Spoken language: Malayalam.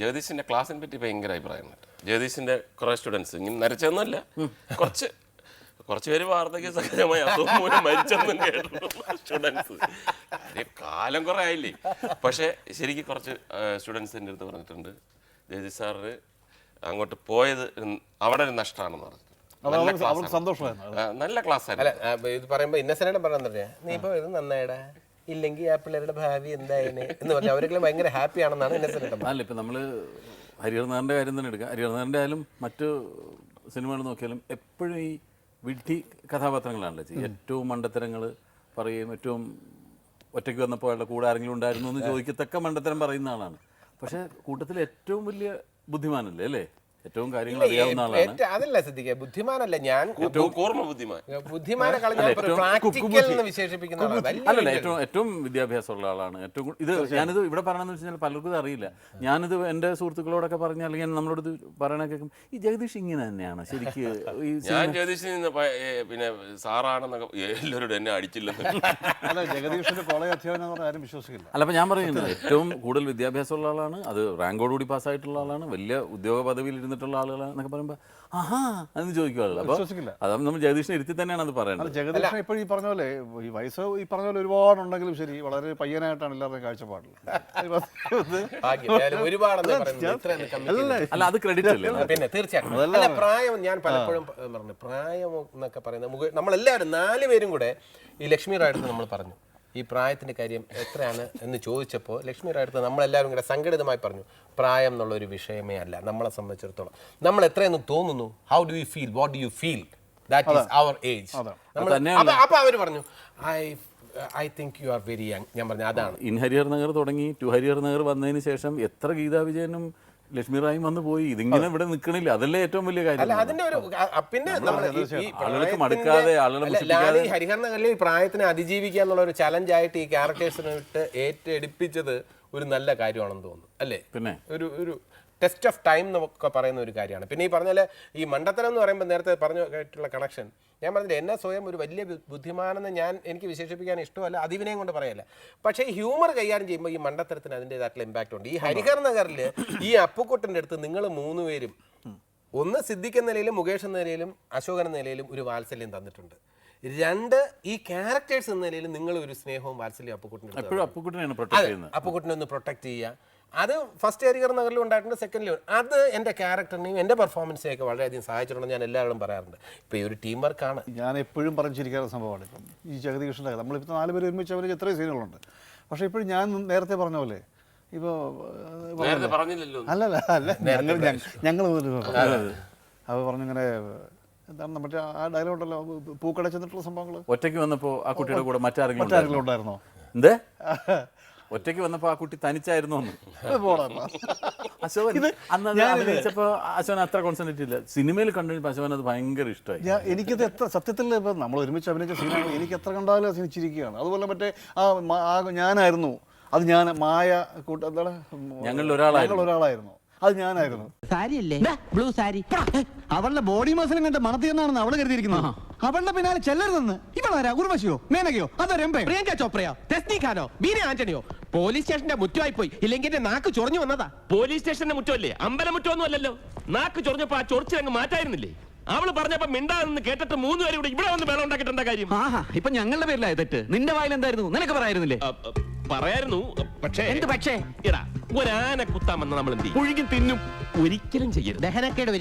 ജഗദീഷിന്റെ ക്ലാസ്സിനെ പറ്റി ഭയങ്കര അഭിപ്രായമുണ്ട്. ജഗദീഷിന്റെ കുറെ സ്റ്റുഡൻസ് ഇങ്ങനെ നരച്ചൊന്നുമല്ല, കുറച്ച് പേര് വാർദ്ധക്യ സഹജമായി അസുഖം മൂലം മരിച്ചെന്നും കേട്ടിട്ടുള്ള സ്റ്റുഡൻസ്. കാലം കുറെ ആയില്ലേ. പക്ഷെ ശരിക്കും കുറച്ച് സ്റ്റുഡൻസ് എൻ്റെ അടുത്ത് പറഞ്ഞിട്ടുണ്ട്, ജഗദീഷ് സാറ് അങ്ങോട്ട് പോയത് അവിടെ ഒരു നഷ്ടമാണെന്ന് പറഞ്ഞു. നല്ല ക്ലാസ് ആയിരുന്നു. ഇത് പറയുമ്പോ ഇന്നസെന്റ് പറഞ്ഞാ നീ ഇപ്പൊ ഇത് നന്നായിടാ, ഇല്ലെങ്കിൽ ആ പിള്ളേരുടെ ഭാവി എന്തായാലും എന്ന് പറഞ്ഞാൽ അവരെല്ലാം ഭയങ്കര ഹാപ്പി ആണെന്നാണ് ഇന്നസെന്റ്. അല്ല, ഇപ്പം നമ്മൾ ഹരിഹർനാഥൻ്റെ കാര്യം തന്നെ എടുക്കുക. ഹരിഹർനാഥൻ്റെ ആയാലും മറ്റു സിനിമകൾ നോക്കിയാലും എപ്പോഴും ഈ വിഡ്ഢി കഥാപാത്രങ്ങളാണല്ലോ ചെയ്യുക. ഏറ്റവും മണ്ടത്തരങ്ങൾ പറയുകയും ഏറ്റവും ഒറ്റയ്ക്ക് വന്നപ്പോൾ അയാളുടെ കൂടെ ആരെങ്കിലും ഉണ്ടായിരുന്നു എന്ന് ചോദിക്കത്തക്ക മണ്ടത്തരം പറയുന്ന ആളാണ്. പക്ഷേ കൂട്ടത്തിൽ ഏറ്റവും വലിയ ബുദ്ധിമാനല്ലേ അല്ലേ? ഏറ്റവും കാര്യങ്ങൾ അറിയാവുന്ന ആളാണ്. അതല്ല ശ്രദ്ധിക്കുക, ബുദ്ധിമാനല്ല ഞാൻ, ബുദ്ധിമാനെ അല്ലല്ല, ഏറ്റവും വിദ്യാഭ്യാസമുള്ള ആളാണ്. ഞാനിത് ഇവിടെ പറയണമെന്ന് വെച്ചാൽ പലർക്കും ഇത് അറിയില്ല. ഞാനിത് എൻ്റെ സുഹൃത്തുക്കളോടൊക്കെ പറഞ്ഞ അല്ലെങ്കിൽ നമ്മളോട് പറയണ കേൾക്കും, ഈ ജഗദീഷ് ഇങ്ങനെ തന്നെയാണ് ശരിക്ക്. ഞാൻ ജഗദീഷിന് പിന്നെ സാറാണെന്നൊക്കെ എല്ലാവരോടും എന്നെ അടിച്ചില്ലെന്ന്. ജഗദീഷിന്റെ കോളേജ് അധ്യാപനം ആരും വിശ്വസിക്കില്ല. അല്ല, അപ്പം ഞാൻ പറയുന്നത് ഏറ്റവും കൂടുതൽ വിദ്യാഭ്യാസമുള്ള ആളാണ്, അത് റാങ്കോടുകൂടി പാസ്സായിട്ടുള്ള ആളാണ്, വലിയ ഉദ്യോഗ പദവിയിൽ ിട്ടുള്ള ആളുകളെന്നൊക്കെ പറയുമ്പോൾ ആഹാ അതെന്ന് ചോദിക്കുള്ളൂ. അപ്പോൾ അതാണ് നമ്മൾ ജഗദീഷിനെ ഇരുത്തി തന്നെയാണ് അത് പറയുന്നത്. ജഗദീഷിനെ ഇപ്പോഴും ഈ പറഞ്ഞ പോലെ ഈ വയസ്സ് ഈ പറഞ്ഞ പോലെ ഒരുപാടുണ്ടെങ്കിലും ശരി, വളരെ പയ്യനായിട്ടാണ് എല്ലാവരുടെയും കാഴ്ചപ്പാടിൽ. അല്ല, അത് ക്രെഡിറ്റ് അല്ലേ? പിന്നെ തീർച്ചയായിട്ടും പ്രായം, ഞാൻ പലപ്പോഴും പറഞ്ഞു പ്രായം എന്നൊക്കെ പറയുന്നത് നമ്മളെല്ലാവരും 4 പേരും കൂടെ ഈ ലക്ഷ്മി റായിടുത്ത് നമ്മൾ പറഞ്ഞു ഈ പ്രായത്തിൻ്റെ കാര്യം എത്രയാണ് എന്ന് ചോദിച്ചപ്പോൾ ലക്ഷ്മി റായിടുത്ത് നമ്മളെല്ലാവരും കൂടെ സംഘടിതമായി പറഞ്ഞു, പ്രായം എന്നുള്ളൊരു വിഷയമേ അല്ല നമ്മളെ സംബന്ധിച്ചിടത്തോളം. നമ്മൾ എത്രയെന്ന് തോന്നുന്നു, how do you feel, what do you feel, that is our age. അപ്പോൾ അവർ പറഞ്ഞു I think you are very young. ഞാൻ പറഞ്ഞു അതാണ്. ഇൻ ഹരിഹർ നഗർ തുടങ്ങി ടു ഹരിഹർ നഗർ വന്നതിന് ശേഷം എത്ര ഗീതാ വിജയനും ലക്ഷ്മി റായും വന്ന് പോയി. ഇതിങ്ങനെ ഇവിടെ നിൽക്കണില്ല, അതല്ലേ ഏറ്റവും വലിയ കാര്യം. അതിന്റെ ഒരു പിന്നെ ആളുകൾക്ക് മടുക്കാതെ ആളുകളെ ഹരിഹർ നഗറിൽ ഈ പ്രായത്തിനെ അതിജീവിക്കുക എന്നുള്ള ഒരു ചലഞ്ചായിട്ട് ഈ ക്യാരക്ടേഴ്സിനെ വിട്ട് ഏറ്റെടുപ്പിച്ചത് ഒരു നല്ല കാര്യമാണെന്ന് തോന്നുന്നു അല്ലേ? പിന്നെ ഒരു ടെസ്റ്റ് ഓഫ് ടൈം എന്നൊക്കെ പറയുന്ന ഒരു കാര്യമാണ്. പിന്നെ ഈ പറഞ്ഞാല് ഈ മണ്ടത്തരം എന്ന് പറയുമ്പോൾ നേരത്തെ പറഞ്ഞിട്ടുള്ള കണക്ഷൻ, ഞാൻ പറഞ്ഞില്ല എന്നെ സ്വയം ഒരു വലിയ ബുദ്ധിമാനെന്ന് എനിക്ക് വിശേഷിപ്പിക്കാൻ ഇഷ്ടമല്ല, അതിവിനെയും കൊണ്ട് പറയല്ല. പക്ഷേ ഈ ഹ്യൂമർ കൈകാര്യം ചെയ്യുമ്പോൾ ഈ മണ്ടത്തരത്തിന് അതിൻ്റെതായിട്ടുള്ള ഇമ്പാക്റ്റ് ഉണ്ട്. ഈ ഹരിഹർ നഗറിൽ ഈ അപ്പുക്കുട്ടൻ്റെ അടുത്ത് നിങ്ങൾ 3 പേരും, ഒന്ന് സിദ്ദിഖ് എന്ന നിലയിലും മുകേഷ് എന്ന നിലയിലും അശോകൻ എന്ന നിലയിലും ഒരു വാത്സല്യം തന്നിട്ടുണ്ട്. 2 ഈ ക്യാരക്ടേഴ്സ് എന്ന നിലയിൽ നിങ്ങൾ ഒരു സ്നേഹവും വാത്സല്യം അപ്പുക്കുട്ടനെ ഒന്ന് പ്രൊട്ടക്ട് ചെയ്യുക. അത് ഫസ്റ്റ് ഹരിഹർ നഗറിലും ഉണ്ടായിട്ടുണ്ട്, സെക്കൻഡിലും. അത് എൻ്റെ ക്യാരക്ടറിനെയും എൻ്റെ പെർഫോമൻസിനെയൊക്കെ വളരെയധികം സഹായിച്ചിട്ടുണ്ടെന്ന് ഞാൻ എല്ലാവരും പറയാറുണ്ട്. ഇപ്പോൾ ഈ ഒരു ടീം വർക്കാണ്. ഞാൻ എപ്പോഴും പറഞ്ഞിരിക്കാത്ത സംഭവമാണ് ഇപ്പം ഈ ജഗദീഷിൻ്റെ. നമ്മളിപ്പോൾ 4 പേര് ഒരുമിച്ച് അവർ എത്രയും സീനുകളുണ്ട്. പക്ഷേ ഇപ്പോഴും ഞാൻ നേരത്തെ പറഞ്ഞ പോലെ ഇപ്പോൾ ഞങ്ങൾ അത് പറഞ്ഞിങ്ങനെ എന്താണ് മറ്റേ ആ ഡയലോഗ് ഉണ്ടല്ലോ, പൂക്കട ചെന്നിട്ടുള്ള സംഭവങ്ങൾ. ഒറ്റയ്ക്ക് വന്നപ്പോൾ ആ കുട്ടിയുടെ കൂടെ മറ്റാരെങ്കിലും ഉണ്ടായിരുന്നോ? എന്തേ ഒറ്റയ്ക്ക് വന്നപ്പോൾ ആ കുട്ടി തനിച്ചായിരുന്നു എന്ന് അശോകൻ അന്ന് അഭിനയിച്ചപ്പോൾ അശോകൻ അത്ര കോൺസെൻട്രേറ്റ് ഇല്ല. സിനിമയിൽ കണ്ടുകഴിഞ്ഞപ്പോൾ അശോകൻ അത് ഭയങ്കര ഇഷ്ടമായി. എനിക്കത് എത്ര സത്യത്തിൽ ഇപ്പം നമ്മൾ ഒരുമിച്ച് അഭിനയിച്ച സീനാണ്, എനിക്ക് എത്ര കണ്ടാലും ചിരിക്കുകയാണ്. അതുപോലെ മറ്റേ ഞാനായിരുന്നു അത്, ഞാൻ മായ എന്താണ് ഞങ്ങളിൽ ഒരാളായിരുന്നു അത് ഞാനായിരുന്നു. സാരിയല്ലേ ബ്ലൂ സാരി, അവളുടെ ബോഡി മസിലും കണ്ട് മണത്തിയെന്നാണെന്ന് അവള് കരുതിയിരിക്കുന്നത്. അവളുടെ പിന്നാലെ ചെല്ലരുതെന്ന് ഇവളാരാ? ഉർവശിയോ, മേനകയോ, അതോ രംഭയോ, പ്രിയങ്ക ചോപ്രയോ, ടെസ്നി ഖാനോ, ബീന ആന്റണിയോ? പോലീസ് സ്റ്റേഷന്റെ മുറ്റമായി പോയി, ഇല്ലെങ്കിൽ എന്റെ നാക്ക് ചൊറിഞ്ഞു വന്നതാ. പോലീസ് സ്റ്റേഷന്റെ മുറ്റമല്ലേ, അമ്പലമുറ്റമൊന്നും അല്ലല്ലോ. നാക്ക് ചൊറിഞ്ഞപ്പോ ആ ചൊറിച്ചിലങ്ങ് മാറ്റായിരുന്നില്ലേ? അവള് പറഞ്ഞപ്പോ മിണ്ടാന്ന് കേട്ടിട്ട് 3 പേരും ഇവിടെ വന്ന് വേളം ഉണ്ടാക്കിട്ടെന്താ കാര്യം? ഇപ്പൊ ഞങ്ങളുടെ പേരിലായ തെറ്റ്. നിന്റെ വായിൽ എന്തായിരുന്നു? നിനക്ക് പറയായിരുന്നില്ലേ? പറയായിരുന്നു. പക്ഷേ എന്ത് പക്ഷേ? എടാ, ഒരാന കുത്താമെന്ന് നമ്മൾ എന്ത് പുഴുകി തിന്നും. ഒരിക്കലും ചെയ്യരുത്, ദഹനക്കേട് വരും.